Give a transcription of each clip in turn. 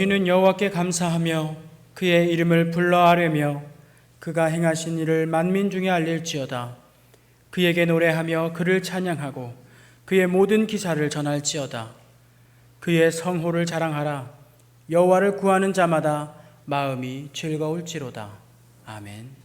너희는 여호와께 감사하며 그의 이름을 불러 아뢰며 그가 행하신 일을 만민 중에 알릴지어다. 그에게 노래하며 그를 찬양하고 그의 모든 기사를 전할지어다. 그의 성호를 자랑하라. 여호와를 구하는 자마다 마음이 즐거울지로다. 아멘.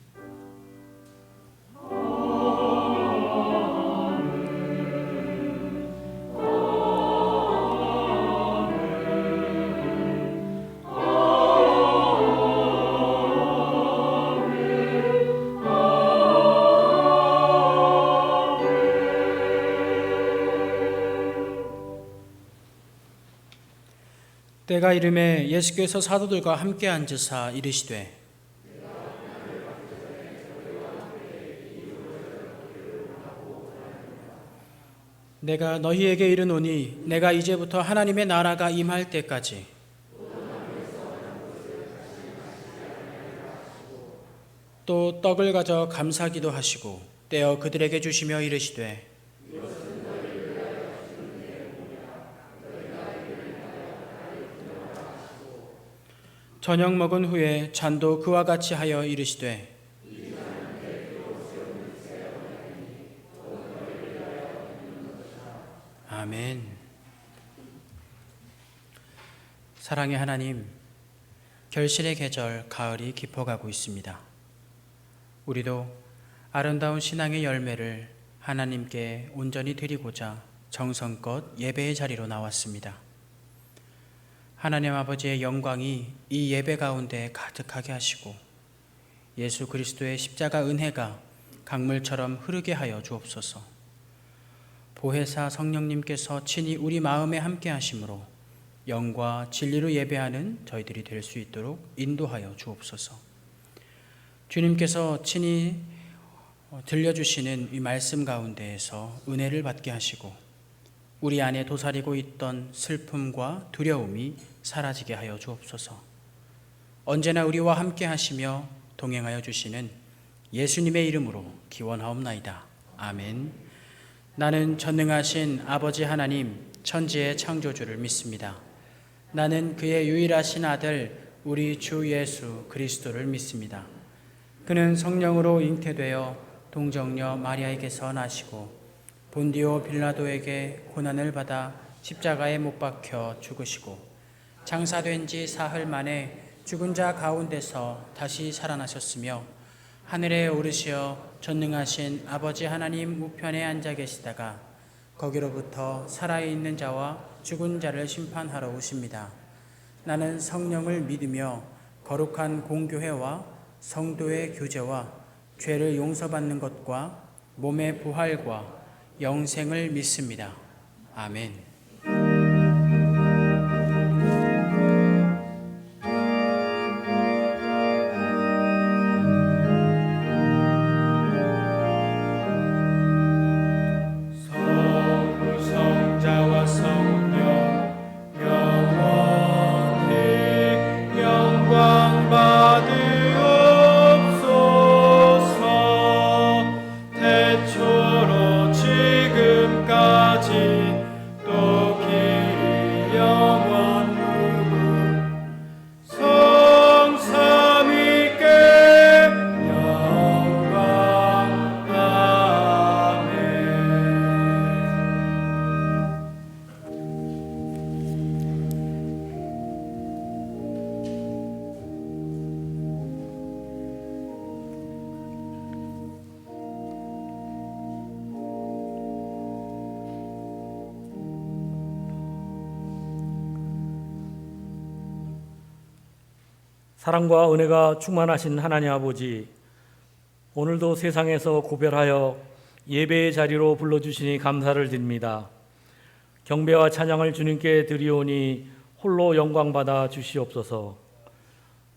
때가 이름에 예수께서 사도들과 함께 앉으사 이르시되 내가 너희에게 이르노니 내가 이제부터 하나님의 나라가 임할 때까지 또 떡을 가져 감사기도 하시고 떼어 그들에게 주시며 이르시되 저녁 먹은 후에 잔도 그와 같이 하여 이르시되 아멘. 사랑의 하나님, 결실의 계절 가을이 깊어가고 있습니다. 우리도 아름다운 신앙의 열매를 하나님께 온전히 드리고자 정성껏 예배의 자리로 나왔습니다. 하나님 아버지의 영광이 이 예배 가운데 가득하게 하시고 예수 그리스도의 십자가 은혜가 강물처럼 흐르게 하여 주옵소서. 보혜사 성령님께서 친히 우리 마음에 함께 하심으로 영과 진리로 예배하는 저희들이 될 수 있도록 인도하여 주옵소서. 주님께서 친히 들려주시는 이 말씀 가운데에서 은혜를 받게 하시고 우리 안에 도사리고 있던 슬픔과 두려움이 사라지게 하여 주옵소서. 언제나 우리와 함께 하시며 동행하여 주시는 예수님의 이름으로 기원하옵나이다. 아멘. 나는 전능하신 아버지 하나님 천지의 창조주를 믿습니다. 나는 그의 유일하신 아들 우리 주 예수 그리스도를 믿습니다. 그는 성령으로 잉태되어 동정녀 마리아에게서 나시고 본디오 빌라도에게 고난을 받아 십자가에 못 박혀 죽으시고 장사된 지 사흘 만에 죽은 자 가운데서 다시 살아나셨으며 하늘에 오르시어 전능하신 아버지 하나님 우편에 앉아 계시다가 거기로부터 살아있는 자와 죽은 자를 심판하러 오십니다. 나는 성령을 믿으며 거룩한 공교회와 성도의 교제와 죄를 용서받는 것과 몸의 부활과 영생을 믿습니다. 아멘. 사랑과 은혜가 충만하신 하나님 아버지, 오늘도 세상에서 고별하여 예배의 자리로 불러주시니 감사를 드립니다. 경배와 찬양을 주님께 드리오니 홀로 영광받아 주시옵소서.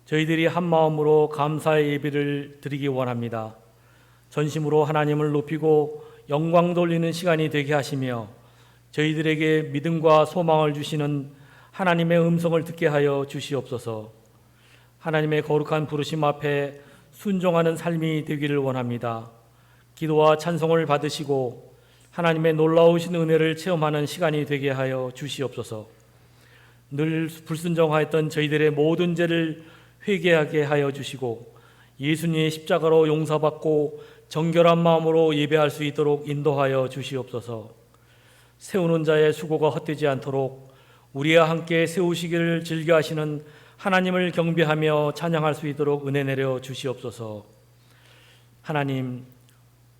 저희들이 한 마음으로 감사의 예배를 드리기 원합니다. 전심으로 하나님을 높이고 영광 돌리는 시간이 되게 하시며 저희들에게 믿음과 소망을 주시는 하나님의 음성을 듣게 하여 주시옵소서. 하나님의 거룩한 부르심 앞에 순종하는 삶이 되기를 원합니다. 기도와 찬송을 받으시고 하나님의 놀라우신 은혜를 체험하는 시간이 되게 하여 주시옵소서. 늘 불순종하였던 저희들의 모든 죄를 회개하게 하여 주시고 예수님의 십자가로 용서받고 정결한 마음으로 예배할 수 있도록 인도하여 주시옵소서. 세우는 자의 수고가 헛되지 않도록 우리와 함께 세우시기를 즐겨하시는 하나님을 경배하며 찬양할 수 있도록 은혜 내려 주시옵소서. 하나님,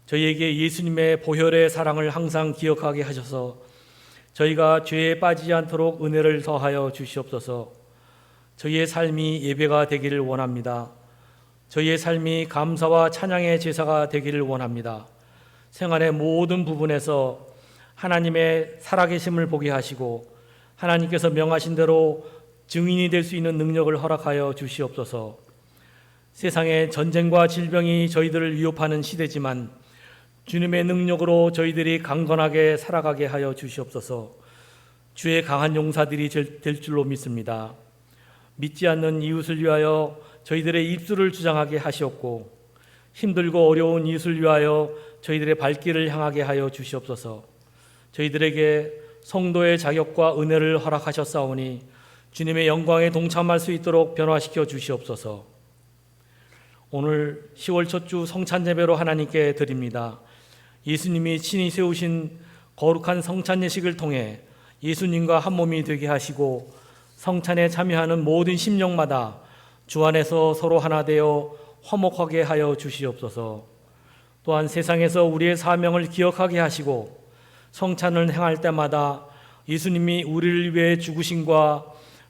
저희에게 예수님의 보혈의 사랑을 항상 기억하게 하셔서 저희가 죄에 빠지지 않도록 은혜를 더하여 주시옵소서. 저희의 삶이 예배가 되기를 원합니다. 저희의 삶이 감사와 찬양의 제사가 되기를 원합니다. 생활의 모든 부분에서 하나님의 살아계심을 보게 하시고 하나님께서 명하신 대로 증인이 될 수 있는 능력을 허락하여 주시옵소서. 세상의 전쟁과 질병이 저희들을 위협하는 시대지만 주님의 능력으로 저희들이 강건하게 살아가게 하여 주시옵소서. 주의 강한 용사들이 될 줄로 믿습니다. 믿지 않는 이웃을 위하여 저희들의 입술을 주장하게 하시옵고 힘들고 어려운 이웃을 위하여 저희들의 발길을 향하게 하여 주시옵소서. 저희들에게 성도의 자격과 은혜를 허락하셨사오니 주님의 영광에 동참할 수 있도록 변화시켜 주시옵소서. 오늘 10월 첫 주 성찬 예배로 하나님께 드립니다. 예수님이 친히 세우신 거룩한 성찬 예식을 통해 예수님과 한 몸이 되게 하시고 성찬에 참여하는 모든 심령마다 주 안에서 서로 하나 되어 화목하게 하여 주시옵소서. 또한 세상에서 우리의 사명을 기억하게 하시고 성찬을 행할 때마다 예수님이 우리를 위해 죽으심과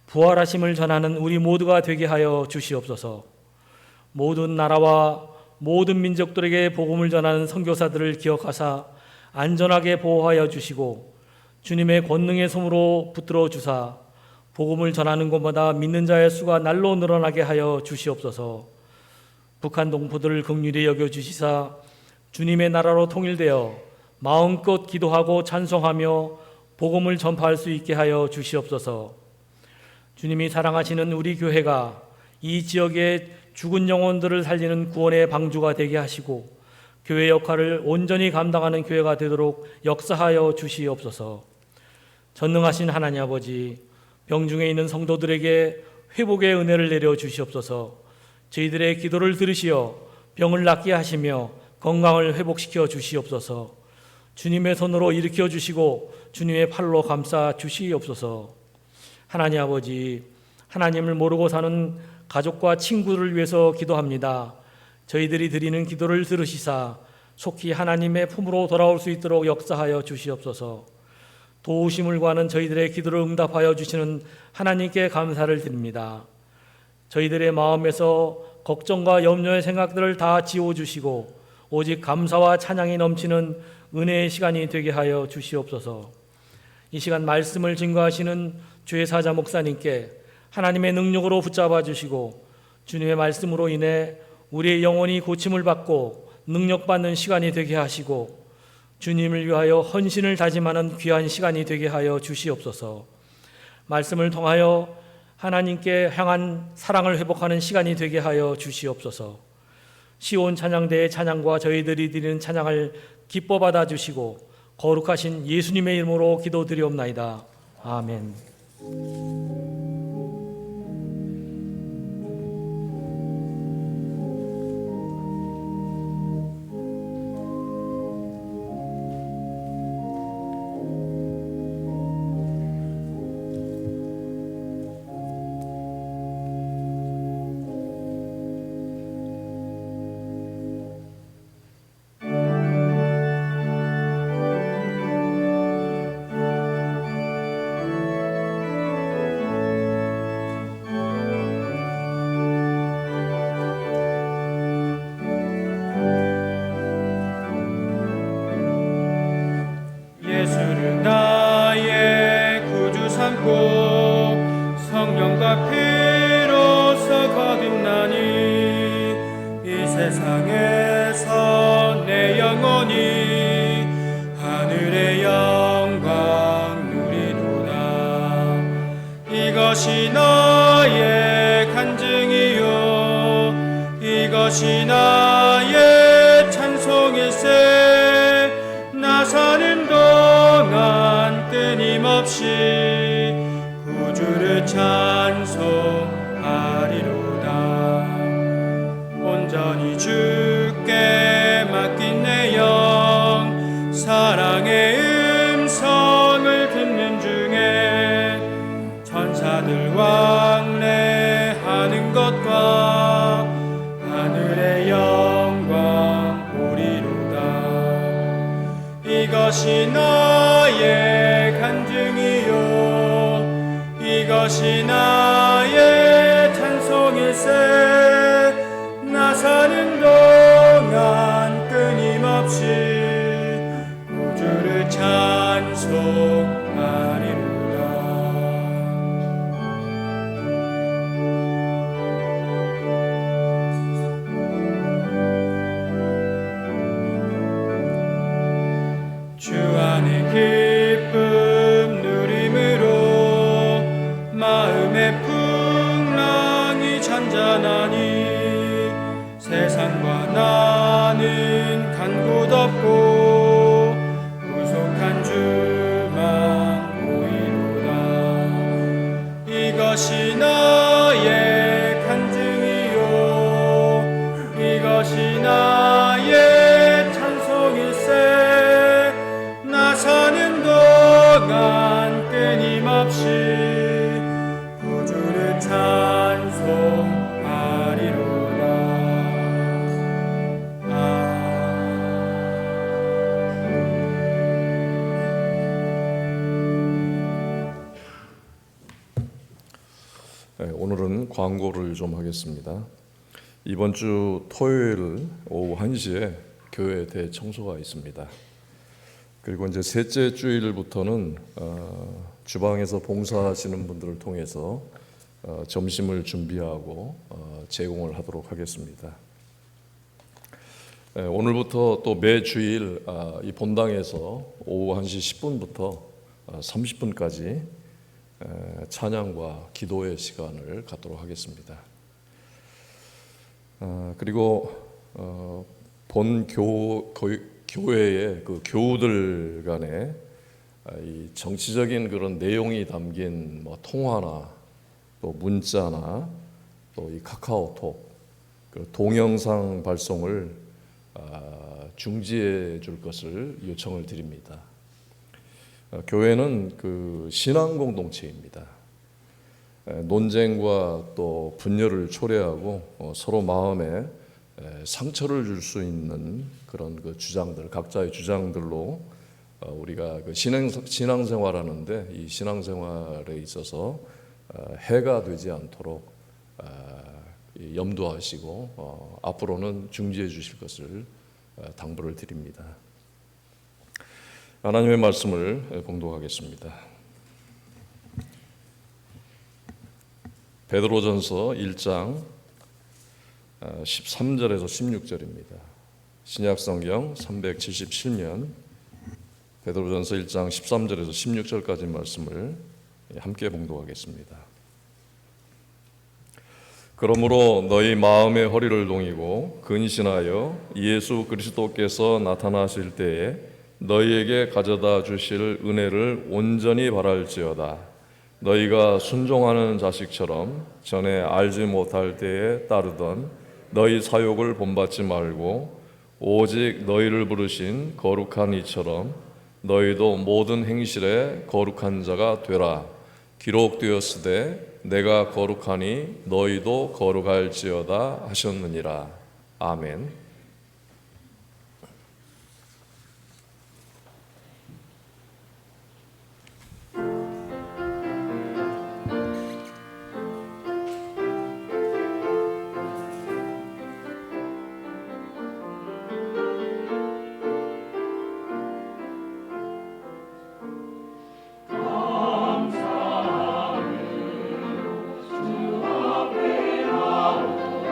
부활하심을 전하는 우리 모두가 되게 하여 주시옵소서. 모든 나라와 모든 민족들에게 복음을 전하는 선교사들을 기억하사 안전하게 보호하여 주시고 주님의 권능의 손으로 붙들어 주사 복음을 전하는 곳마다 믿는 자의 수가 날로 늘어나게 하여 주시옵소서. 북한 동포들을 긍휼히 여겨 주시사 주님의 나라로 통일되어 마음껏 기도하고 찬송하며 복음을 전파할 수 있게 하여 주시옵소서. 주님이 사랑하시는 우리 교회가 이 지역의 죽은 영혼들을 살리는 구원의 방주가 되게 하시고 교회 역할을 온전히 감당하는 교회가 되도록 역사하여 주시옵소서. 전능하신 하나님 아버지, 병중에 있는 성도들에게 회복의 은혜를 내려 주시옵소서. 저희들의 기도를 들으시어 병을 낫게 하시며 건강을 회복시켜 주시옵소서. 주님의 손으로 일으켜 주시고 주님의 팔로 감싸 주시옵소서. 하나님 아버지, 하나님을 모르고 사는 가족과 친구를 위해서 기도합니다. 저희들이 드리는 기도를 들으시사 속히 하나님의 품으로 돌아올 수 있도록 역사하여 주시옵소서. 도우심을 구하는 저희들의 기도를 응답하여 주시는 하나님께 감사를 드립니다. 저희들의 마음에서 걱정과 염려의 생각들을 다 지워주시고 오직 감사와 찬양이 넘치는 은혜의 시간이 되게 하여 주시옵소서. 이 시간 말씀을 증거하시는 주의 사자 목사님께 하나님의 능력으로 붙잡아 주시고 주님의 말씀으로 인해 우리의 영혼이 고침을 받고 능력받는 시간이 되게 하시고 주님을 위하여 헌신을 다짐하는 귀한 시간이 되게 하여 주시옵소서. 말씀을 통하여 하나님께 향한 사랑을 회복하는 시간이 되게 하여 주시옵소서. 시온 찬양대의 찬양과 저희들이 드리는 찬양을 기뻐 받아 주시고 거룩하신 예수님의 이름으로 기도드리옵나이다. 아멘. 예수를 나의 구주 삼고 성령과 피로써 거듭나니 이 세상에서 내 영혼이 하늘의 영광 누리도다. 이것이 나의 간증이요 이것이 나의 찬송일세. 나 사는 동안 끊임없이 구주를 찬송하리로다. 온전히 주께 맡긴 내 영 사랑의 음성을 듣는 중에 천사들 왕래하는 것과 하늘의 영광 보리로다. 이것이 나의 간증이요 이것이 나의 찬송일세. 나 사는 동안 끊임없이 우주를 찬송하리로다. 주 안에 기쁨 누림으로 마음의 풍랑이 잔잔하니 세상과 나는 간 곳 없고 구속한 주만 보이로다. 이것이 나의 간증이요 이것이 나의 찬송일세. 나 사는 동안 끊임없이 구주를 찬송하리로다. 오늘은 광고를 좀 하겠습니다. 이번 주 토요일 오후 1시에 교회 대청소가 있습니다. 그리고 이제 셋째 주일부터는 주방에서 봉사하시는 분들을 통해서 점심을 준비하고 제공을 하도록 하겠습니다. 오늘부터 또 매 주일 이 본당에서 오후 1시 10분부터 30분까지 찬양과 기도의 시간을 갖도록 하겠습니다. 그리고 본 교회의 그 교우들 간에 이 정치적인 그런 내용이 담긴 뭐 통화나 또 문자나 또 이 카카오톡 그 동영상 발송을 중지해 줄 것을 요청을 드립니다. 교회는 그 신앙 공동체입니다. 논쟁과 또 분열을 초래하고 서로 마음에 상처를 줄 수 있는 그런 그 주장들, 각자의 주장들로 우리가 그 신앙생활하는데 이 신앙생활에 있어서 해가 되지 않도록 염두하시고 앞으로는 중지해 주실 것을 당부를 드립니다. 하나님의 말씀을 봉독하겠습니다. 베드로전서 1장 13절에서 16절입니다. 신약성경 377면 베드로전서 1장 13절에서 16절까지 말씀을 함께 봉독하겠습니다. 그러므로 너희 마음의 허리를 동이고 근신하여 예수 그리스도께서 나타나실 때에 너희에게 가져다 주실 은혜를 온전히 바랄지어다. 너희가 순종하는 자식처럼 전에 알지 못할 때에 따르던 너희 사욕을 본받지 말고 오직 너희를 부르신 거룩한 이처럼 너희도 모든 행실에 거룩한 자가 되라. 기록되었으되 내가 거룩하니 너희도 거룩할지어다 하셨느니라. 아멘. 주 앞에 나오라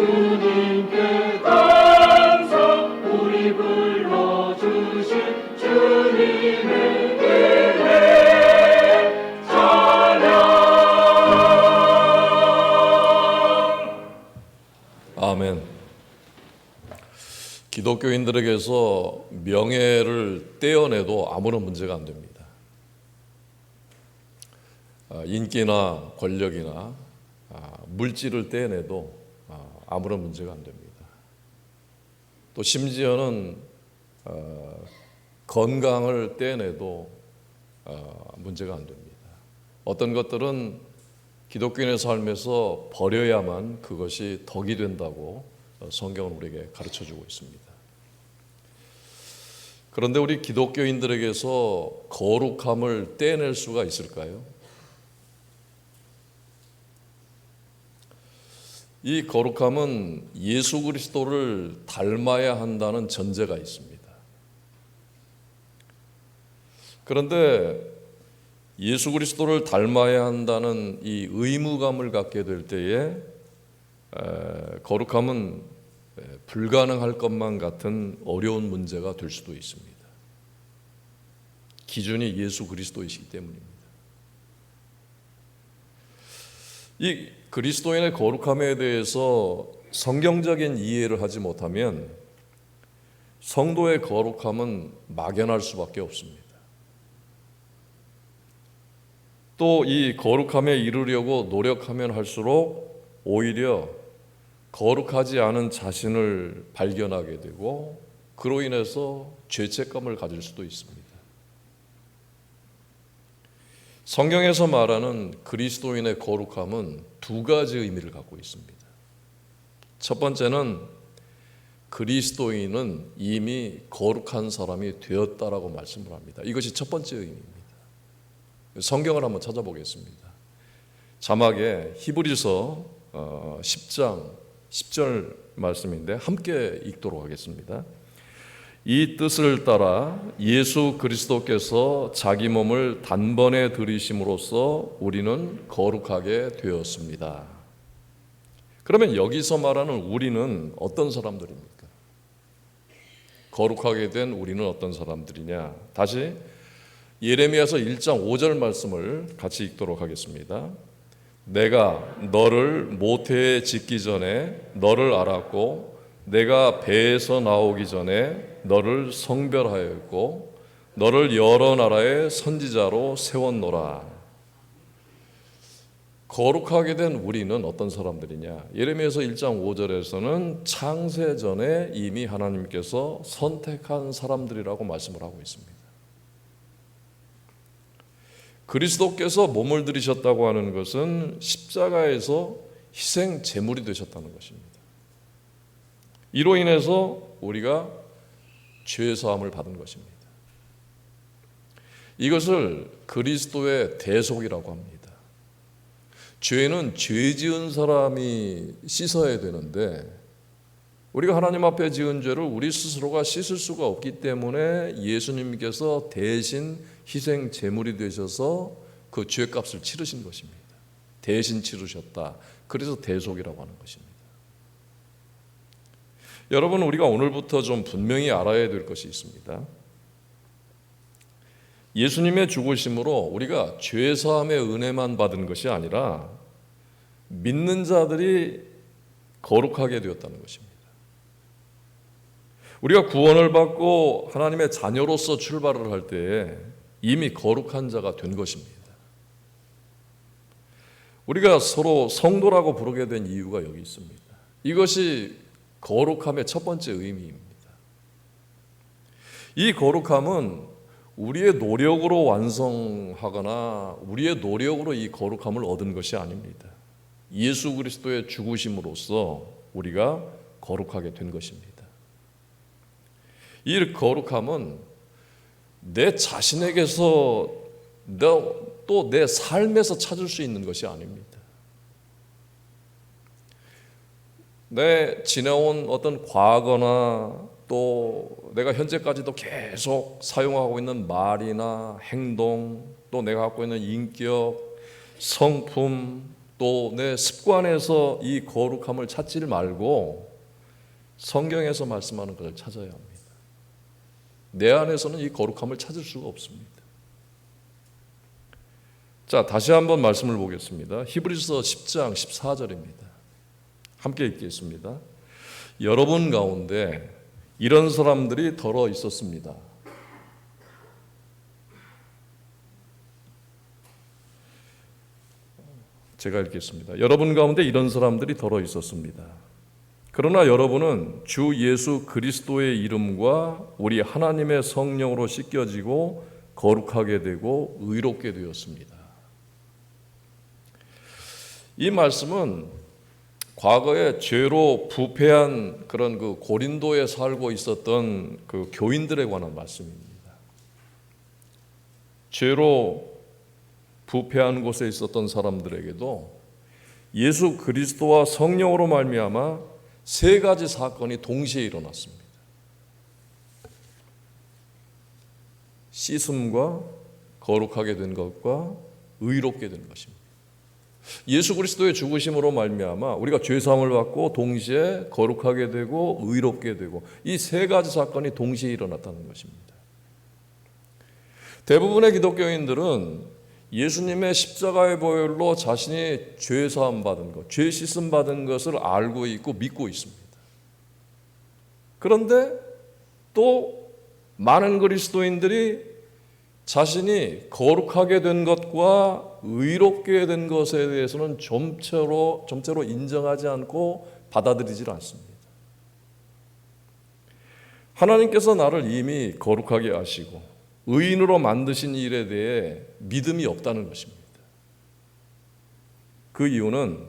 주님께 감사 우리 불러주신 주님의 은혜 찬양. 아멘. 기독교인들에게서 명예를 떼어내도 아무런 문제가 안 됩니다. 인기나 권력이나 물질을 떼어내도 아무런 문제가 안 됩니다. 또 심지어는 건강을 떼어내도 문제가 안 됩니다. 어떤 것들은 기독교인의 삶에서 버려야만 그것이 덕이 된다고 성경은 우리에게 가르쳐주고 있습니다. 그런데 우리 기독교인들에게서 거룩함을 떼낼 수가 있을까요? 이 거룩함은 예수 그리스도를 닮아야 한다는 전제가 있습니다. 그런데 예수 그리스도를 닮아야 한다는 이 의무감을 갖게 될 때에 거룩함은 불가능할 것만 같은 어려운 문제가 될 수도 있습니다. 기준이 예수 그리스도이시기 때문입니다. 이 그리스도인의 거룩함에 대해서 성경적인 이해를 하지 못하면 성도의 거룩함은 막연할 수밖에 없습니다. 또 이 거룩함에 이르려고 노력하면 할수록 오히려 거룩하지 않은 자신을 발견하게 되고 그로 인해서 죄책감을 가질 수도 있습니다. 성경에서 말하는 그리스도인의 거룩함은 두 가지 의미를 갖고 있습니다. 첫 번째는 그리스도인은 이미 거룩한 사람이 되었다라고 말씀을 합니다. 이것이 첫 번째 의미입니다. 성경을 한번 찾아보겠습니다. 자막에 히브리서 10장 10절 말씀인데 함께 읽도록 하겠습니다. 이 뜻을 따라 예수 그리스도께서 자기 몸을 단번에 들이심으로써 우리는 거룩하게 되었습니다. 그러면 여기서 말하는 우리는 어떤 사람들입니까? 거룩하게 된 우리는 어떤 사람들이냐? 다시 예레미야서 1장 5절 말씀을 같이 읽도록 하겠습니다. 내가 너를 모태에 짓기 전에 너를 알았고 내가 배에서 나오기 전에 너를 성별하였고 너를 여러 나라의 선지자로 세웠노라. 거룩하게 된 우리는 어떤 사람들이냐? 예레미야서 1장 5절에서는 창세 전에 이미 하나님께서 선택한 사람들이라고 말씀을 하고 있습니다. 그리스도께서 몸을 들이셨다고 하는 것은 십자가에서 희생 제물이 되셨다는 것입니다. 이로 인해서 우리가 죄 사함을 받은 것입니다. 이것을 그리스도의 대속이라고 합니다. 죄는 죄 지은 사람이 씻어야 되는데 우리가 하나님 앞에 지은 죄를 우리 스스로가 씻을 수가 없기 때문에 예수님께서 대신 희생 제물이 되셔서 그 죄값을 치르신 것입니다. 대신 치르셨다. 그래서 대속이라고 하는 것입니다. 여러분, 우리가 오늘부터 좀 분명히 알아야 될 것이 있습니다. 예수님의 죽으심으로 우리가 죄사함의 은혜만 받은 것이 아니라 믿는 자들이 거룩하게 되었다는 것입니다. 우리가 구원을 받고 하나님의 자녀로서 출발을 할 때에 이미 거룩한 자가 된 것입니다. 우리가 서로 성도라고 부르게 된 이유가 여기 있습니다. 이것이 거룩함의 첫 번째 의미입니다. 이 거룩함은 우리의 노력으로 완성하거나 우리의 노력으로 이 거룩함을 얻은 것이 아닙니다. 예수 그리스도의 죽으심으로써 우리가 거룩하게 된 것입니다. 이 거룩함은 내 자신에게서 또 내 삶에서 찾을 수 있는 것이 아닙니다. 내 지내온 어떤 과거나 또 내가 현재까지도 계속 사용하고 있는 말이나 행동, 또 내가 갖고 있는 인격, 성품, 또 내 습관에서 이 거룩함을 찾지 말고 성경에서 말씀하는 것을 찾아야 합니다. 내 안에서는 이 거룩함을 찾을 수가 없습니다. 자, 다시 한번 말씀을 보겠습니다. 히브리서 10장 14절입니다. 함께 읽겠습니다. 여러분 가운데 이런 사람들이 더러 있었습니다. 제가 읽겠습니다. 여러분 가운데 이런 사람들이 더러 있었습니다. 그러나 여러분은 주 예수 그리스도의 이름과 우리 하나님의 성령으로 씻겨지고 거룩하게 되고 의롭게 되었습니다. 이 말씀은 과거에 죄로 부패한 그런 그 고린도에 살고 있었던 그 교인들에 관한 말씀입니다. 죄로 부패한 곳에 있었던 사람들에게도 예수 그리스도와 성령으로 말미암아 세 가지 사건이 동시에 일어났습니다. 씻음과 거룩하게 된 것과 의롭게 된 것입니다. 예수 그리스도의 죽으심으로 말미암아 우리가 죄 사함을 받고 동시에 거룩하게 되고 의롭게 되고 이 세 가지 사건이 동시에 일어났다는 것입니다. 대부분의 기독교인들은 예수님의 십자가의 보혈로 자신이 죄 사함 받은 것, 죄 씻음 받은 것을 알고 있고 믿고 있습니다. 그런데 또 많은 그리스도인들이 자신이 거룩하게 된 것과 의롭게 된 것에 대해서는 점체로 인정하지 않고 받아들이질 않습니다. 하나님께서 나를 이미 거룩하게 하시고 의인으로 만드신 일에 대해 믿음이 없다는 것입니다. 그 이유는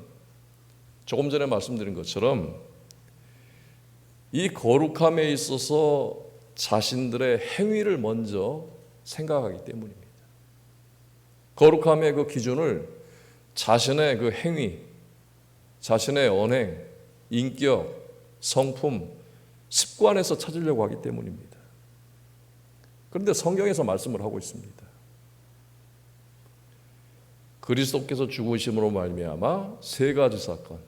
조금 전에 말씀드린 것처럼 이 거룩함에 있어서 자신들의 행위를 먼저 생각하기 때문입니다. 거룩함의 그 기준을 자신의 그 행위, 자신의 언행, 인격, 성품, 습관에서 찾으려고 하기 때문입니다. 그런데 성경에서 말씀을 하고 있습니다. 그리스도께서 죽으심으로 말미암아 세 가지 사건,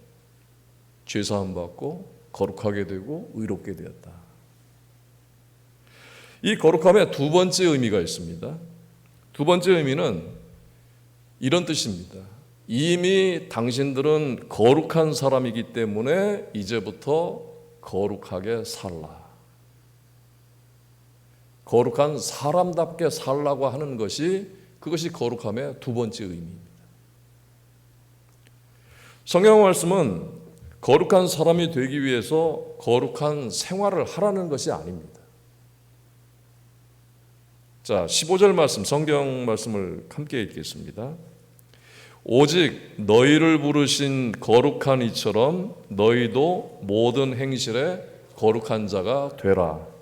죄 사함 받고 거룩하게 되고 의롭게 되었다. 이 거룩함의 두 번째 의미가 있습니다. 두 번째 의미는 이런 뜻입니다. 이미 당신들은 거룩한 사람이기 때문에 이제부터 거룩하게 살라. 거룩한 사람답게 살라고 하는 것이 그것이 거룩함의 두 번째 의미입니다. 성경 말씀은 거룩한 사람이 되기 위해서 거룩한 생활을 하라는 것이 아닙니다. 자, 15절 말씀, 성경 말씀을 함께 읽겠습니다. 오직 너희를 부르신 거룩한 이처럼 너희도 모든 행실에 거룩한 자가 되라.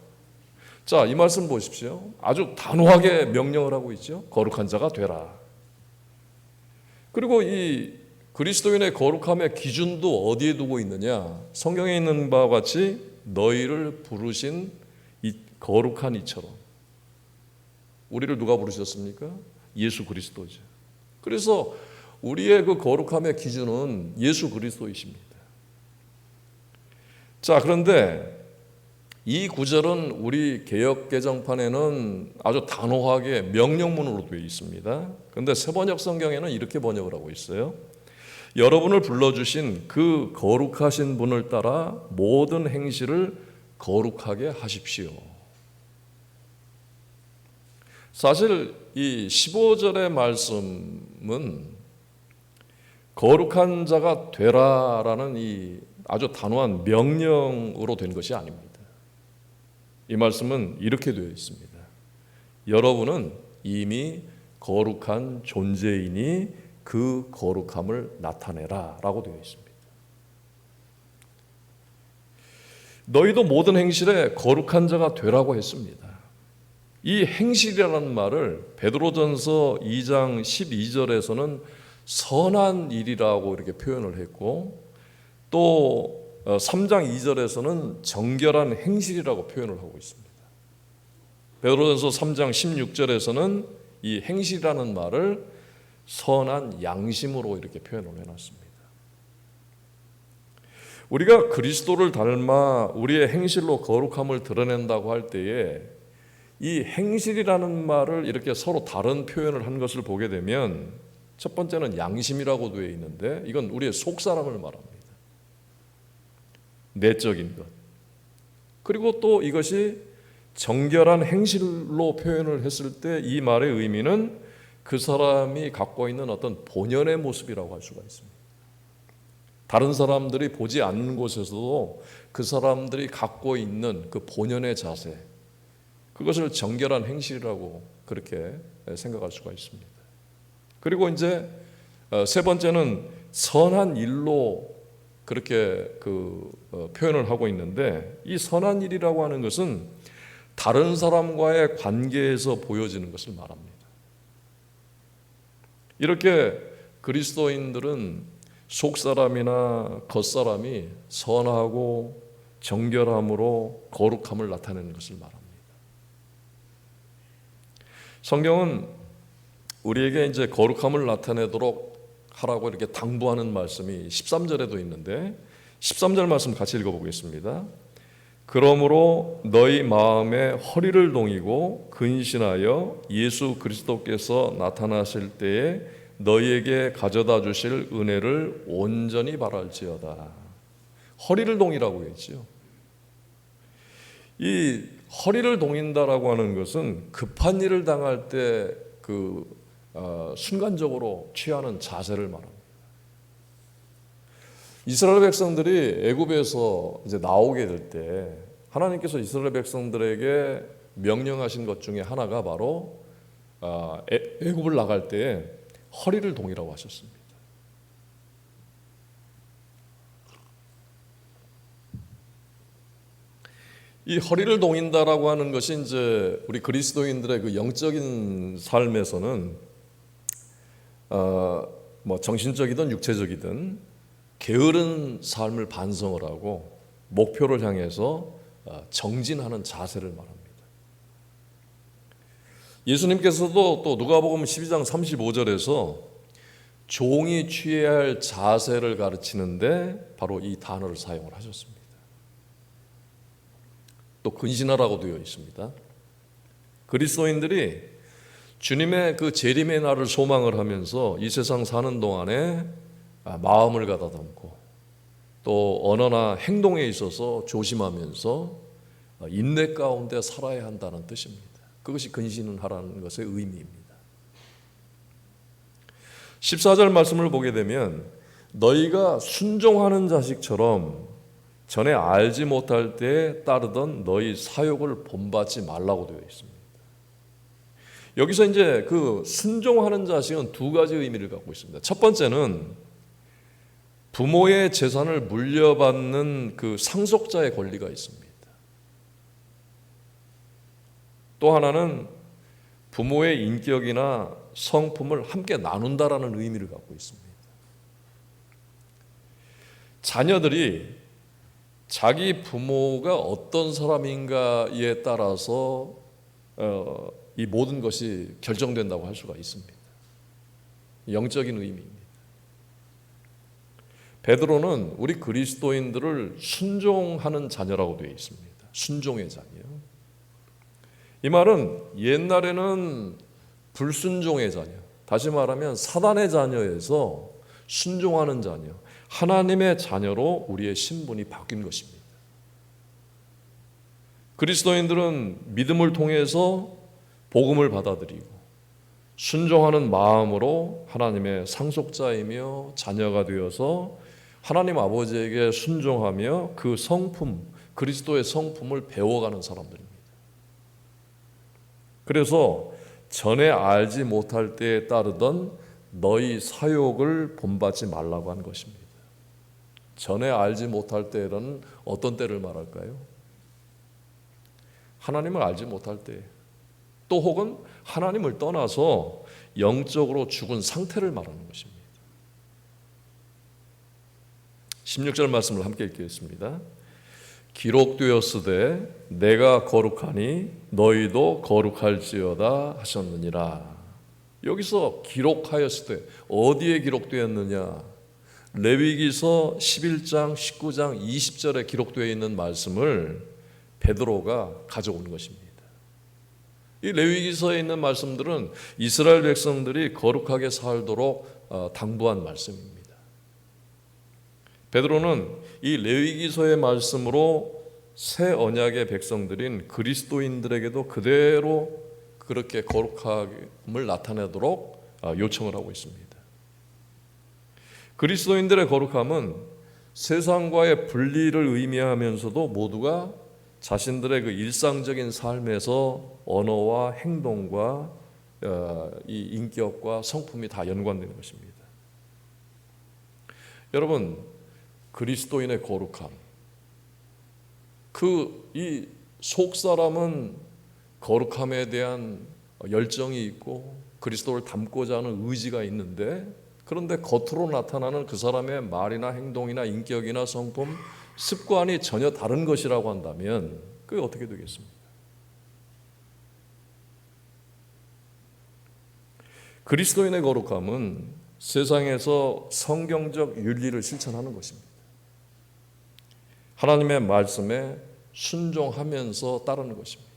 자, 이 말씀 보십시오. 아주 단호하게 명령을 하고 있죠. 거룩한 자가 되라. 그리고 이 그리스도인의 거룩함의 기준도 어디에 두고 있느냐? 성경에 있는 바와 같이 너희를 부르신 이 거룩한 이처럼. 우리를 누가 부르셨습니까? 예수 그리스도죠. 그래서 우리의 그 거룩함의 기준은 예수 그리스도이십니다. 자, 그런데 이 구절은 우리 개역 개정판에는 아주 단호하게 명령문으로 되어 있습니다. 그런데 세번역 성경에는 이렇게 번역을 하고 있어요. 여러분을 불러주신 그 거룩하신 분을 따라 모든 행실을 거룩하게 하십시오. 사실 이 15절의 말씀은 거룩한 자가 되라라는 이 아주 단호한 명령으로 된 것이 아닙니다. 이 말씀은 이렇게 되어 있습니다. 여러분은 이미 거룩한 존재이니 그 거룩함을 나타내라 라고 되어 있습니다. 너희도 모든 행실에 거룩한 자가 되라고 했습니다. 이 행실이라는 말을 베드로전서 2장 12절에서는 선한 일이라고 이렇게 표현을 했고 또 3장 2절에서는 정결한 행실이라고 표현을 하고 있습니다. 베드로전서 3장 16절에서는 이 행실이라는 말을 선한 양심으로 이렇게 표현을 해놨습니다. 우리가 그리스도를 닮아 우리의 행실로 거룩함을 드러낸다고 할 때에 이 행실이라는 말을 이렇게 서로 다른 표현을 한 것을 보게 되면 첫 번째는 양심이라고 되어 있는데 이건 우리의 속사람을 말합니다. 내적인 것. 그리고 또 이것이 정결한 행실로 표현을 했을 때 이 말의 의미는 그 사람이 갖고 있는 어떤 본연의 모습이라고 할 수가 있습니다. 다른 사람들이 보지 않는 곳에서도 그 사람들이 갖고 있는 그 본연의 자세, 그것을 정결한 행실이라고 그렇게 생각할 수가 있습니다. 그리고 이제 세 번째는 선한 일로 그렇게 표현을 하고 있는데 이 선한 일이라고 하는 것은 다른 사람과의 관계에서 보여지는 것을 말합니다. 이렇게 그리스도인들은 속사람이나 겉사람이 선하고 정결함으로 거룩함을 나타내는 것을 말합니다. 성경은 우리에게 이제 거룩함을 나타내도록 하라고 이렇게 당부하는 말씀이 13절에도 있는데 13절 말씀 같이 읽어보겠습니다. 그러므로 너희 마음에 허리를 동이고 근신하여 예수 그리스도께서 나타나실 때에 너희에게 가져다 주실 은혜를 온전히 바랄지어다. 허리를 동이라고 했죠. 이 허리를 동인다라고 하는 것은 급한 일을 당할 때 순간적으로 취하는 자세를 말합니다. 이스라엘 백성들이 애굽에서 이제 나오게 될 때 하나님께서 이스라엘 백성들에게 명령하신 것 중에 하나가 바로 애굽을 나갈 때 허리를 동이라고 하셨습니다. 이 허리를 동인다라고 하는 것이 이제 우리 그리스도인들의 그 영적인 삶에서는 뭐 정신적이든 육체적이든 게으른 삶을 반성을 하고 목표를 향해서 정진하는 자세를 말합니다. 예수님께서도 또 누가복음 12장 35절에서 종이 취해야 할 자세를 가르치는데 바로 이 단어를 사용을 하셨습니다. 또 근신하라고 되어 있습니다. 그리스도인들이 주님의 그 재림의 날을 소망을 하면서 이 세상 사는 동안에 마음을 가다듬고 또 언어나 행동에 있어서 조심하면서 인내 가운데 살아야 한다는 뜻입니다. 그것이 근신을 하라는 것의 의미입니다. 14절 말씀을 보게 되면 너희가 순종하는 자식처럼 전에 알지 못할 때에 따르던 너희 사욕을 본받지 말라고 되어 있습니다. 여기서 이제 그 순종하는 자식은 두 가지 의미를 갖고 있습니다. 첫 번째는 부모의 재산을 물려받는 그 상속자의 권리가 있습니다. 또 하나는 부모의 인격이나 성품을 함께 나눈다라는 의미를 갖고 있습니다. 자녀들이 자기 부모가 어떤 사람인가에 따라서 이 모든 것이 결정된다고 할 수가 있습니다. 영적인 의미입니다. 베드로는 우리 그리스도인들을 순종하는 자녀라고 되어 있습니다. 순종의 자녀. 이 말은 옛날에는 불순종의 자녀, 다시 말하면 사단의 자녀에서 순종하는 자녀, 하나님의 자녀로 우리의 신분이 바뀐 것입니다. 그리스도인들은 믿음을 통해서 복음을 받아들이고 순종하는 마음으로 하나님의 상속자이며 자녀가 되어서 하나님 아버지에게 순종하며 그 성품, 그리스도의 성품을 배워가는 사람들입니다. 그래서 전에 알지 못할 때에 따르던 너희 사욕을 본받지 말라고 한 것입니다. 전에 알지 못할 때는 어떤 때를 말할까요? 하나님을 알지 못할 때, 또 혹은 하나님을 떠나서 영적으로 죽은 상태를 말하는 것입니다. 16절 말씀을 함께 읽겠습니다. 기록되었으되 내가 거룩하니 너희도 거룩할지어다 하셨느니라. 여기서 기록하였을 때 어디에 기록되었느냐? 레위기서 11장, 19장, 20절에 기록되어 있는 말씀을 베드로가 가져온 것입니다. 이 레위기서에 있는 말씀들은 이스라엘 백성들이 거룩하게 살도록 당부한 말씀입니다. 베드로는 이 레위기서의 말씀으로 새 언약의 백성들인 그리스도인들에게도 그대로 그렇게 거룩함을 나타내도록 요청을 하고 있습니다. 그리스도인들의 거룩함은 세상과의 분리를 의미하면서도 모두가 자신들의 그 일상적인 삶에서 언어와 행동과 이 인격과 성품이 다 연관되는 것입니다. 여러분, 그리스도인의 거룩함, 이 속사람은 거룩함에 대한 열정이 있고 그리스도를 닮고자 하는 의지가 있는데, 그런데 겉으로 나타나는 그 사람의 말이나 행동이나 인격이나 성품, 습관이 전혀 다른 것이라고 한다면 그게 어떻게 되겠습니까? 그리스도인의 거룩함은 세상에서 성경적 윤리를 실천하는 것입니다. 하나님의 말씀에 순종하면서 따르는 것입니다.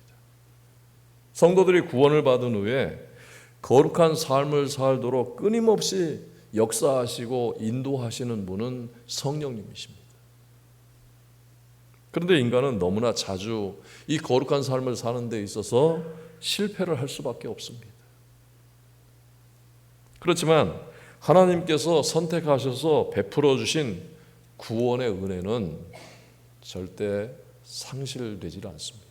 성도들이 구원을 받은 후에 거룩한 삶을 살도록 끊임없이 역사하시고 인도하시는 분은 성령님이십니다. 그런데 인간은 너무나 자주 이 거룩한 삶을 사는 데 있어서 실패를 할 수밖에 없습니다. 그렇지만 하나님께서 선택하셔서 베풀어 주신 구원의 은혜는 절대 상실되지 않습니다.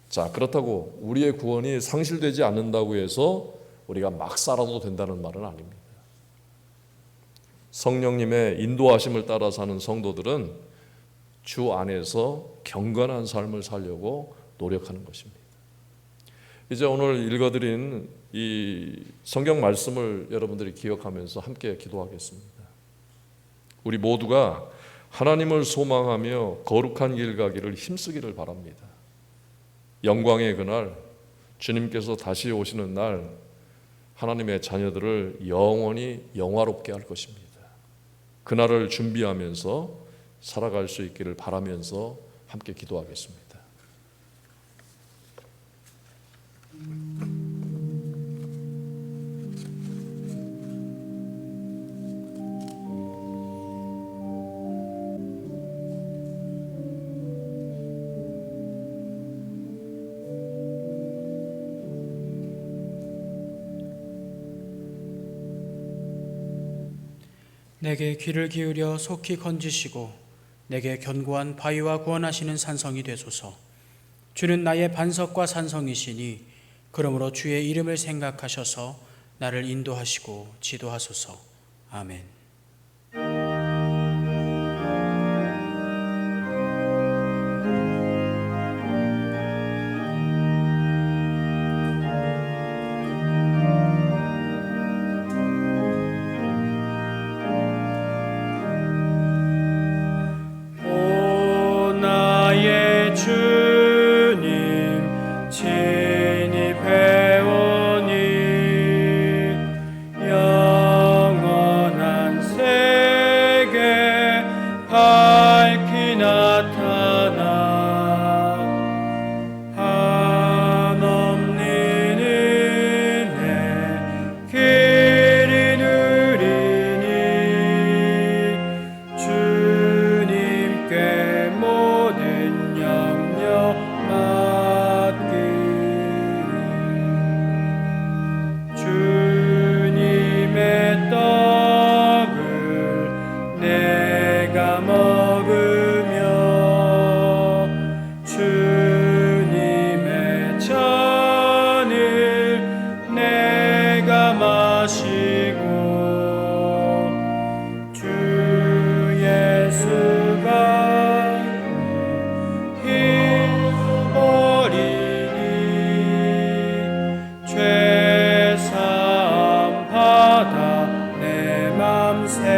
자, 그렇다고 우리의 구원이 상실되지 않는다고 해서 우리가 막 살아도 된다는 말은 아닙니다. 성령님의 인도하심을 따라 사는 성도들은 주 안에서 경건한 삶을 살려고 노력하는 것입니다. 이제 오늘 읽어드린 이 성경 말씀을 여러분들이 기억하면서 함께 기도하겠습니다. 우리 모두가 하나님을 소망하며 거룩한 길 가기를 힘쓰기를 바랍니다. 영광의 그날, 주님께서 다시 오시는 날 하나님의 자녀들을 영원히 영화롭게 할 것입니다. 그날을 준비하면서 살아갈 수 있기를 바라면서 함께 기도하겠습니다. 내게 귀를 기울여 속히 건지시고 내게 견고한 바위와 구원하시는 산성이 되소서. 주는 나의 반석과 산성이시니 그러므로 주의 이름을 생각하셔서 나를 인도하시고 지도하소서. 아멘. 주님 친히 배우니 영원한 세계 밝히 나타나 한없는 은혜 길이 누리니 주님께 모든 염려 맡기리 주님의 떡을 내가 먹으며 주님의 잔을 내가 마시고 주 예수가 죄사함 받아 내 맘 새롭다.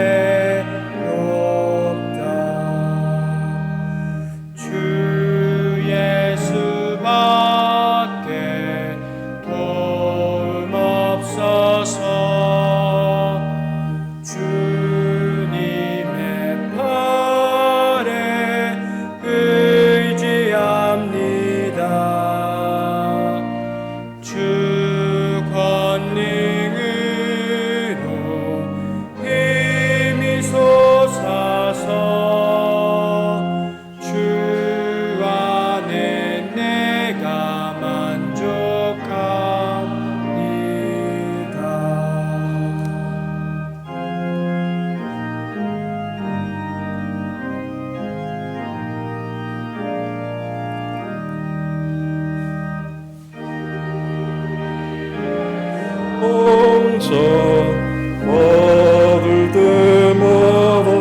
받을 때마다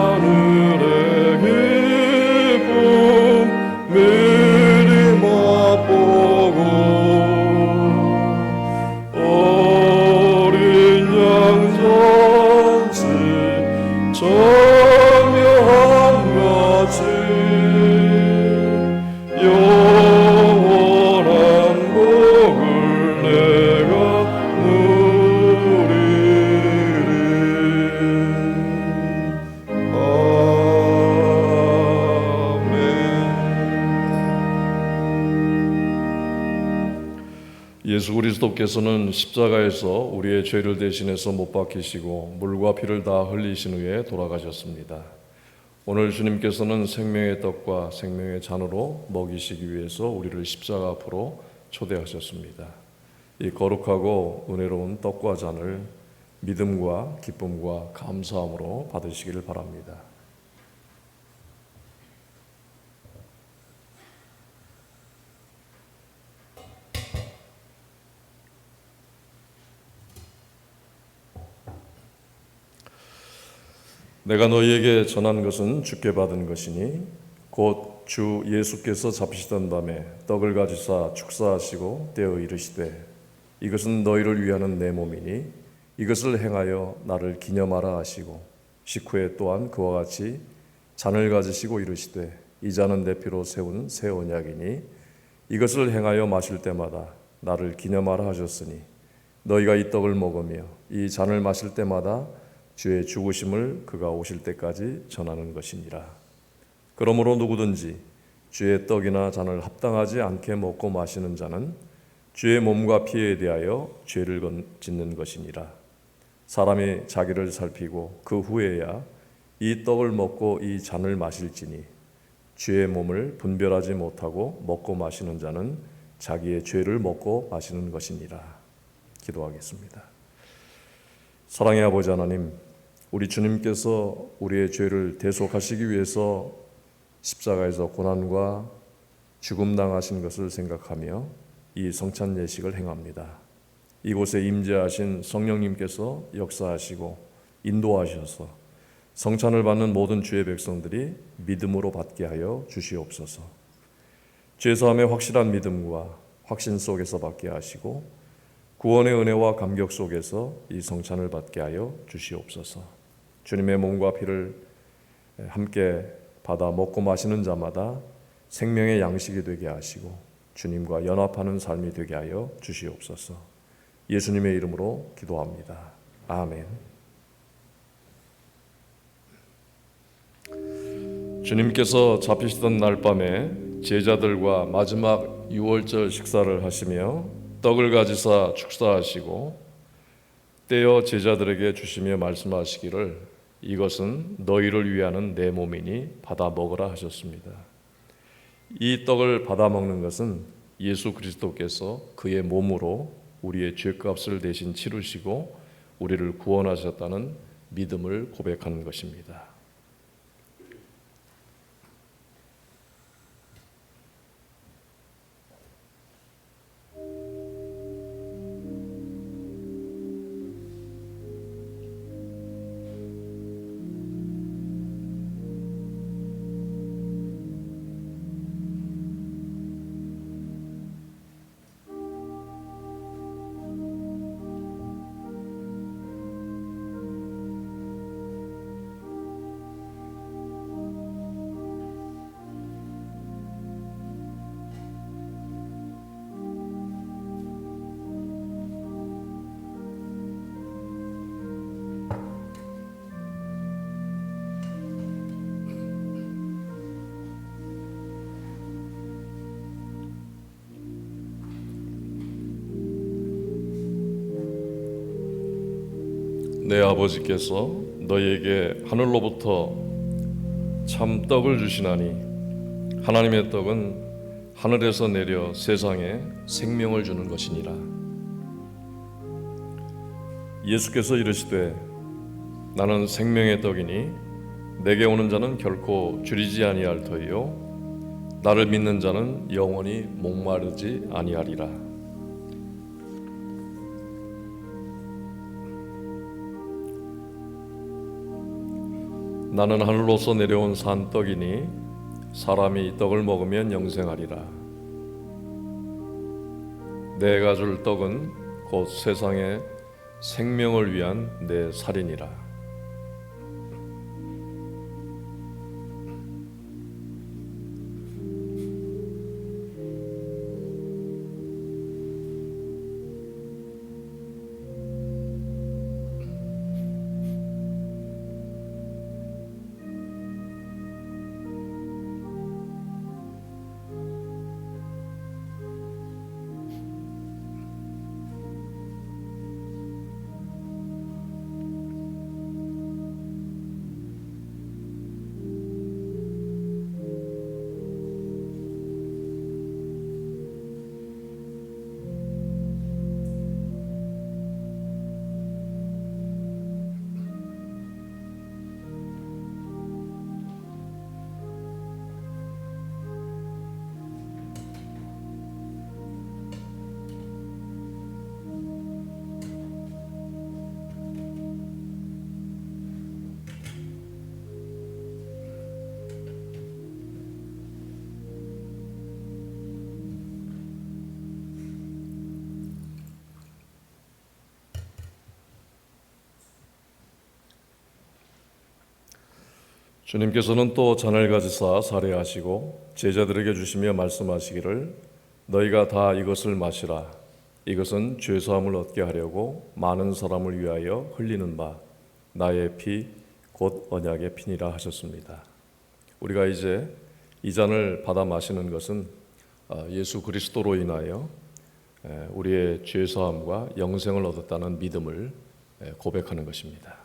하늘의 기쁨 미리 맛보고 어린 양 잔치 정령같이 영원한 복을 내가 누리리. 아멘. 예수 그리스도께서는 십자가에서 우리의 죄를 대신해서 못 박히시고 물과 피를 다 흘리신 후에 돌아가셨습니다. 오늘 주님께서는 생명의 떡과 생명의 잔으로 먹이시기 위해서 우리를 십자가 앞으로 초대하셨습니다. 이 거룩하고 은혜로운 떡과 잔을 믿음과 기쁨과 감사함으로 받으시기를 바랍니다. 내가 너희에게 전한 것은 주께 받은 것이니 곧 주 예수께서 잡히시던 밤에 떡을 가지사 축사하시고 떼어 이르시되 이것은 너희를 위하는 내 몸이니 이것을 행하여 나를 기념하라 하시고 식후에 또한 그와 같이 잔을 가지시고 이르시되 이 잔은 내 피로 세운 새 언약이니 이것을 행하여 마실 때마다 나를 기념하라 하셨으니 너희가 이 떡을 먹으며 이 잔을 마실 때마다 주의 죽으심을 그가 오실 때까지 전하는 것이니라. 그러므로 누구든지 주의 떡이나 잔을 합당하지 않게 먹고 마시는 자는 주의 몸과 피에 대하여 죄를 짓는 것이니라. 사람이 자기를 살피고 그 후에야 이 떡을 먹고 이 잔을 마실지니 주의 몸을 분별하지 못하고 먹고 마시는 자는 자기의 죄를 먹고 마시는 것이니라. 기도하겠습니다. 사랑의 아버지 하나님, 우리 주님께서 우리의 죄를 대속하시기 위해서 십자가에서 고난과 죽음 당하신 것을 생각하며 이 성찬 예식을 행합니다. 이곳에 임재하신 성령님께서 역사하시고 인도하셔서 성찬을 받는 모든 주의 백성들이 믿음으로 받게 하여 주시옵소서. 죄사함의 확실한 믿음과 확신 속에서 받게 하시고 구원의 은혜와 감격 속에서 이 성찬을 받게 하여 주시옵소서. 주님의 몸과 피를 함께 받아 먹고 마시는 자마다 생명의 양식이 되게 하시고 주님과 연합하는 삶이 되게 하여 주시옵소서. 예수님의 이름으로 기도합니다. 아멘. 주님께서 잡히시던 날 밤에 제자들과 마지막 유월절 식사를 하시며 떡을 가지사 축사하시고 떼어 제자들에게 주시며 말씀하시기를 이것은 너희를 위하는 내 몸이니 받아 먹으라 하셨습니다. 이 떡을 받아 먹는 것은 예수 그리스도께서 그의 몸으로 우리의 죄값을 대신 치르시고 우리를 구원하셨다는 믿음을 고백하는 것입니다. 내 아버지께서 너희에게 하늘로부터 참 떡을 주시나니 하나님의 떡은 하늘에서 내려 세상에 생명을 주는 것이니라. 예수께서 이르시되 나는 생명의 떡이니 내게 오는 자는 결코 줄이지 아니할 터이요 나를 믿는 자는 영원히 목마르지 아니하리라. 나는 하늘로서 내려온 산떡이니 사람이 이 떡을 먹으면 영생하리라. 내가 줄 떡은 곧 세상의 생명을 위한 내 살이니라. 주님께서는 또 잔을 가지사 살해하시고 제자들에게 주시며 말씀하시기를 너희가 다 이것을 마시라. 이것은 죄사함을 얻게 하려고 많은 사람을 위하여 흘리는 바 나의 피 곧 언약의 피니라 하셨습니다. 우리가 이제 이 잔을 받아 마시는 것은 예수 그리스도로 인하여 우리의 죄사함과 영생을 얻었다는 믿음을 고백하는 것입니다.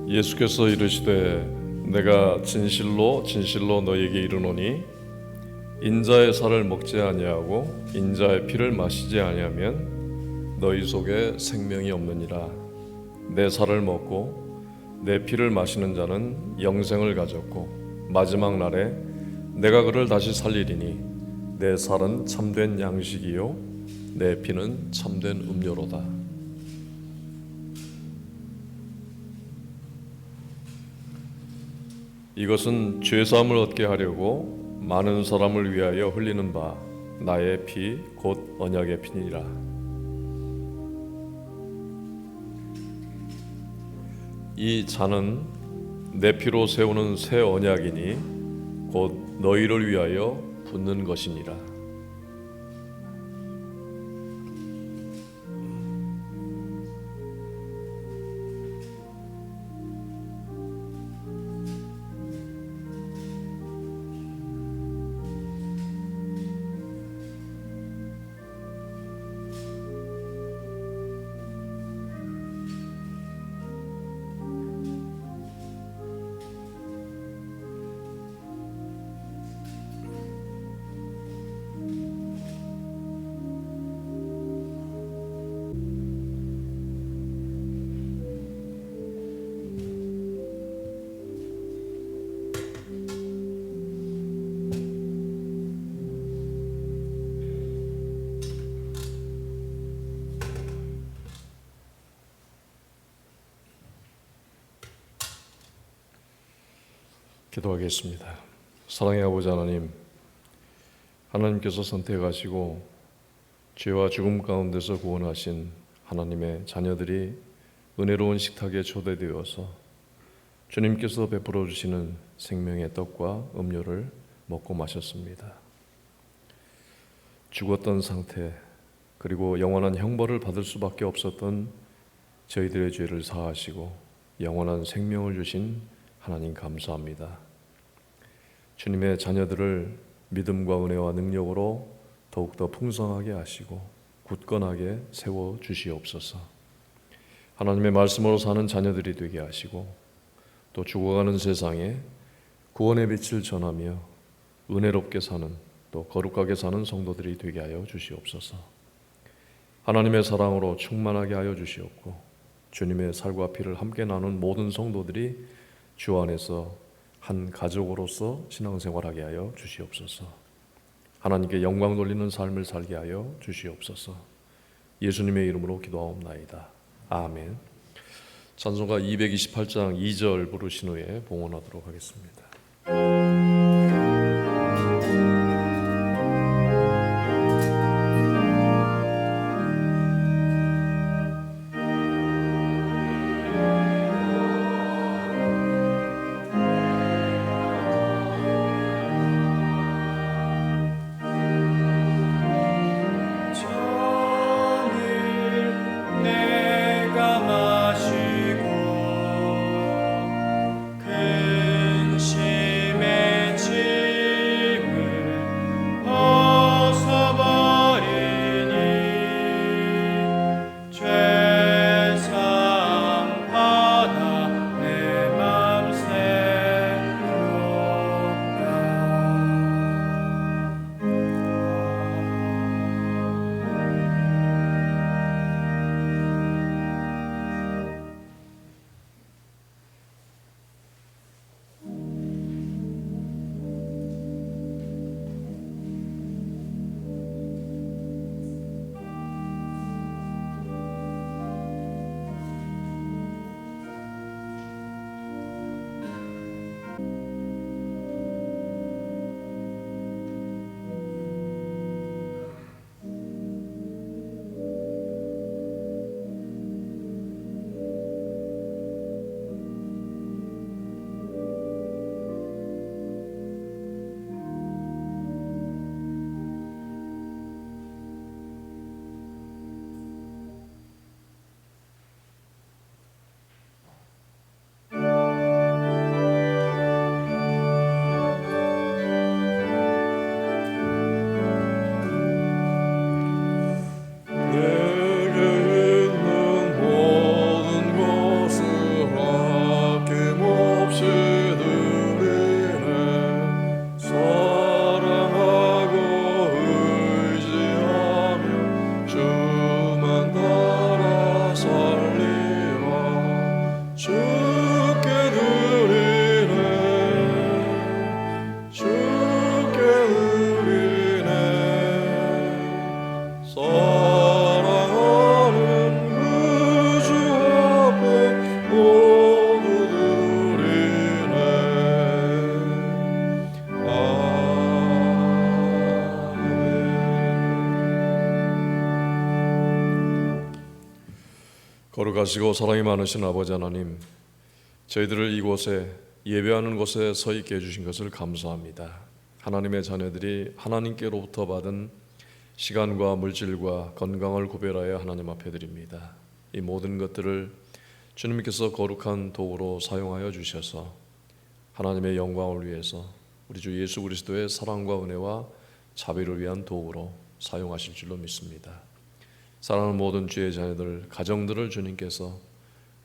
예수께서 이르시되 내가 진실로 진실로 너희에게 이르노니 인자의 살을 먹지 아니하고 인자의 피를 마시지 아니하면 너희 속에 생명이 없느니라. 내 살을 먹고 내 피를 마시는 자는 영생을 가졌고 마지막 날에 내가 그를 다시 살리리니 내 살은 참된 양식이요 내 피는 참된 음료로다. 이것은 죄사함을 얻게 하려고 많은 사람을 위하여 흘리는 바 나의 피 곧 언약의 피니라. 이 잔은 내 피로 세우는 새 언약이니 곧 너희를 위하여 붓는 것이니라. 죄와 죽음 가운데서 구원하신 하나님의 자녀들이 은혜로운 식탁에 초대되어서 주님께서 베풀어 주시는 생명의 떡과 음료를 먹고 마셨습니다. 죽었던 상태, 그리고 영원한 형벌을 받을 수밖에 없었던 저희들의 죄를 사하시고 영원한 생명을 주신 하나님 감사합니다. 주님의 자녀들을 믿음과 은혜와 능력으로 더욱더 풍성하게 하시고 굳건하게 세워 주시옵소서. 하나님의 말씀으로 사는 자녀들이 되게 하시고 또 죽어가는 세상에 구원의 빛을 전하며 은혜롭게 사는, 또 거룩하게 사는 성도들이 되게 하여 주시옵소서. 하나님의 사랑으로 충만하게 하여 주시옵고 주님의 살과 피를 함께 나눈 모든 성도들이 주 안에서 한 가족으로서 신앙생활하게 하여 주시옵소서. 하나님께 영광 돌리는 삶을 살게 하여 주시옵소서. 예수님의 이름으로 기도하옵나이다. 아멘. 찬송가 228장 2절 부르신 후에 봉헌하도록 하겠습니다. 내가 마시고 근심의 짐을 벗어버리니 죄사함 받아 내 맘 거룩하시고 사랑이 많으신 아버지 하나님, 저희들을 이곳에 예배하는 곳에 서 있게 해주신 것을 감사합니다. 하나님의 자녀들이 하나님께로부터 받은 시간과 물질과 건강을 구별하여 하나님 앞에 드립니다. 이 모든 것들을 주님께서 거룩한 도구로 사용하여 주셔서 하나님의 영광을 위해서 우리 주 예수 그리스도의 사랑과 은혜와 자비를 위한 도구로 사용하실 줄로 믿습니다. 사랑하는 모든 주의 자녀들, 가정들을 주님께서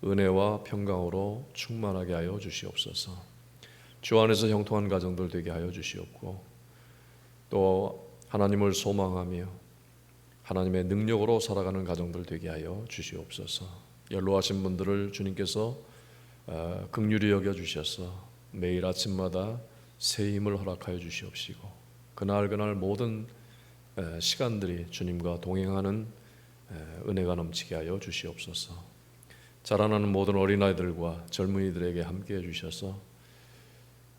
은혜와 평강으로 충만하게 하여 주시옵소서. 주 안에서 형통한 가정들 되게 하여 주시옵고 또 하나님을 소망하며 하나님의 능력으로 살아가는 가정들 되게 하여 주시옵소서. 연로하신 분들을 주님께서 긍휼히 여겨 주셔서 매일 아침마다 새 힘을 허락하여 주시옵시고 그날 모든 시간들이 주님과 동행하는 은혜가 넘치게 하여 주시옵소서. 자라나는 모든 어린아이들과 젊은이들에게 함께해 주셔서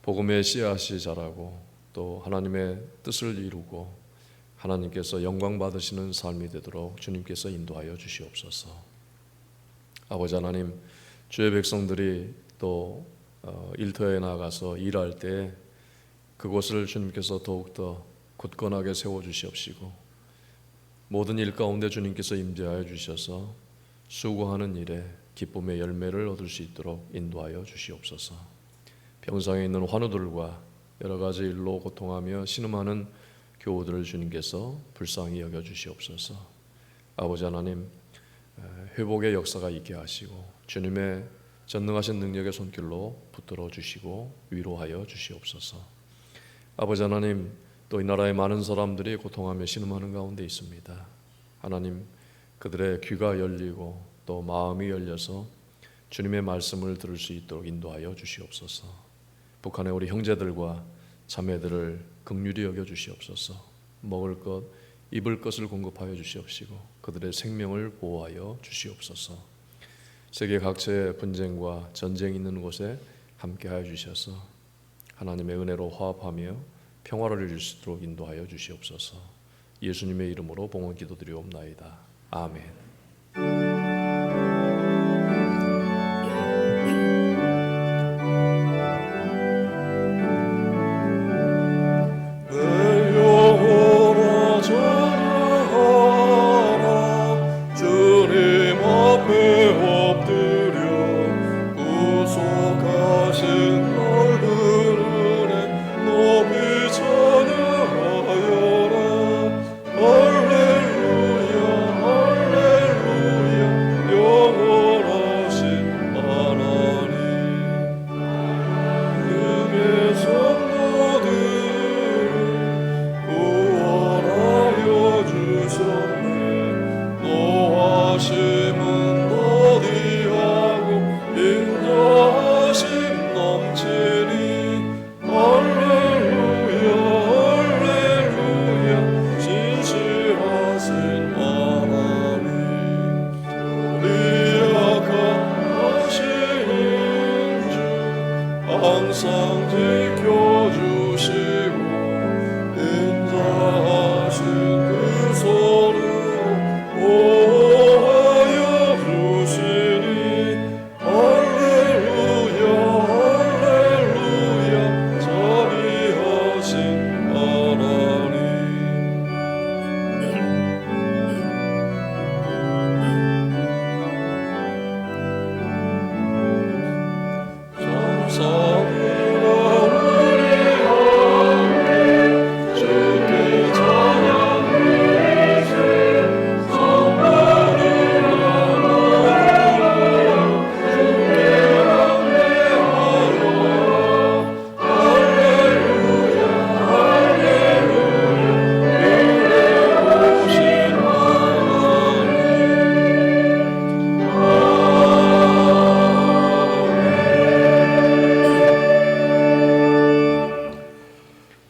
복음의 씨앗이 자라고 또 하나님의 뜻을 이루고 하나님께서 영광 받으시는 삶이 되도록 주님께서 인도하여 주시옵소서. 아버지 하나님, 주의 백성들이 또 일터에 나가서 일할 때 그곳을 주님께서 더욱더 굳건하게 세워주시옵시고, 모든 일 가운데 주님께서 임재하여 주셔서 수고하는 일에 기쁨의 열매를 얻을 수 있도록 인도하여 주시옵소서. 병상에 있는 환우들과 여러 가지 일로 고통하며 신음하는 교우들을 주님께서 불쌍히 여겨 주시옵소서. 아버지 하나님, 회복의 역사가 있게 하시고 주님의 전능하신 능력의 손길로 붙들어 주시고 위로하여 주시옵소서. 아버지 하나님, 또 이 나라의 많은 사람들이 고통하며 신음하는 가운데 있습니다. 하나님, 그들의 귀가 열리고 또 마음이 열려서 주님의 말씀을 들을 수 있도록 인도하여 주시옵소서. 북한의 우리 형제들과 자매들을 긍휼히 여겨 주시옵소서. 먹을 것, 입을 것을 공급하여 주시옵시고 그들의 생명을 보호하여 주시옵소서. 세계 각처의 분쟁과 전쟁이 있는 곳에 함께하여 주셔서 하나님의 은혜로 화합하며 평화를 이룰 수 있도록 인도하여 주시옵소서. 예수님의 이름으로 봉헌 기도드리옵나이다. 아멘.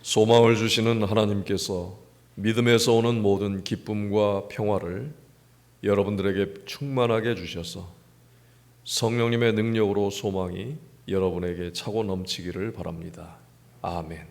소망을 주시는 하나님께서 믿음에서 오는 모든 기쁨과 평화를 여러분들에게 충만하게 주셔서 성령님의 능력으로 소망이 여러분에게 차고 넘치기를 바랍니다. 아멘.